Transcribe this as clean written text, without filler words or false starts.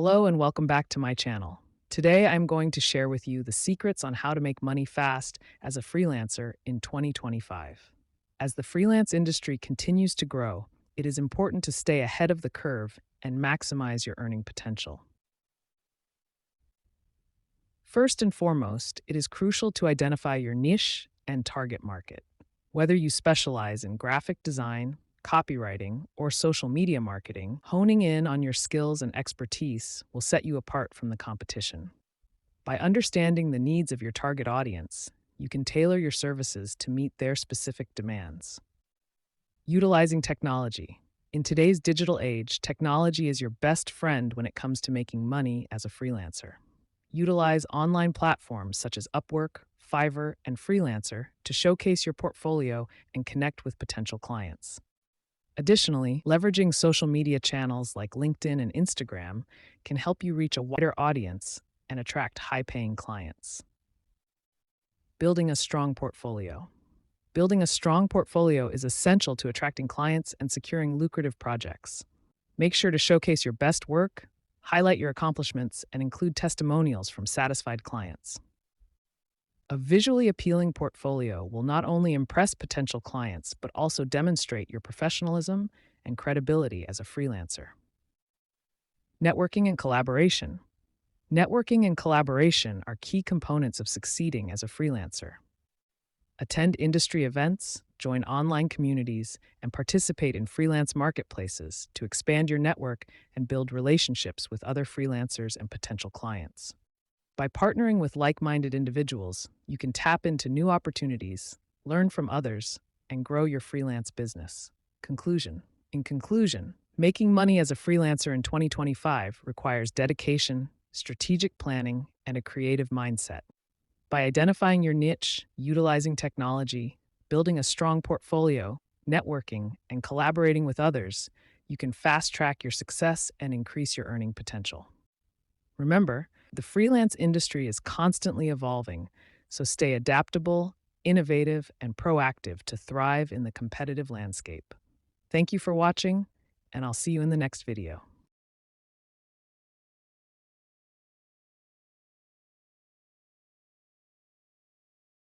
Hello and welcome back to my channel. Today I'm going to share with you the secrets on how to make money fast as a freelancer in 2025. As the freelance industry continues to grow, it is important to stay ahead of the curve and maximize your earning potential. First and foremost, it is crucial to identify your niche and target market. Whether you specialize in graphic design, copywriting, or social media marketing, honing in on your skills and expertise will set you apart from the competition. By understanding the needs of your target audience, you can tailor your services to meet their specific demands. Utilizing technology. In today's digital age, technology is your best friend when it comes to making money as a freelancer. Utilize online platforms such as Upwork, Fiverr, and Freelancer to showcase your portfolio and connect with potential clients. Additionally, leveraging social media channels like LinkedIn and Instagram can help you reach a wider audience and attract high-paying clients. Building a strong portfolio. Building a strong portfolio is essential to attracting clients and securing lucrative projects. Make sure to showcase your best work, highlight your accomplishments, and include testimonials from satisfied clients. A visually appealing portfolio will not only impress potential clients, but also demonstrate your professionalism and credibility as a freelancer. Networking and collaboration. Networking and collaboration are key components of succeeding as a freelancer. Attend industry events, join online communities, and participate in freelance marketplaces to expand your network and build relationships with other freelancers and potential clients. By partnering with like-minded individuals, you can tap into new opportunities, learn from others, and grow your freelance business. Conclusion. In conclusion, making money as a freelancer in 2025 requires dedication, strategic planning, and a creative mindset. By identifying your niche, utilizing technology, building a strong portfolio, networking, and collaborating with others, you can fast-track your success and increase your earning potential. Remember, the freelance industry is constantly evolving, so stay adaptable, innovative, and proactive to thrive in the competitive landscape. Thank you for watching, and I'll see you in the next video.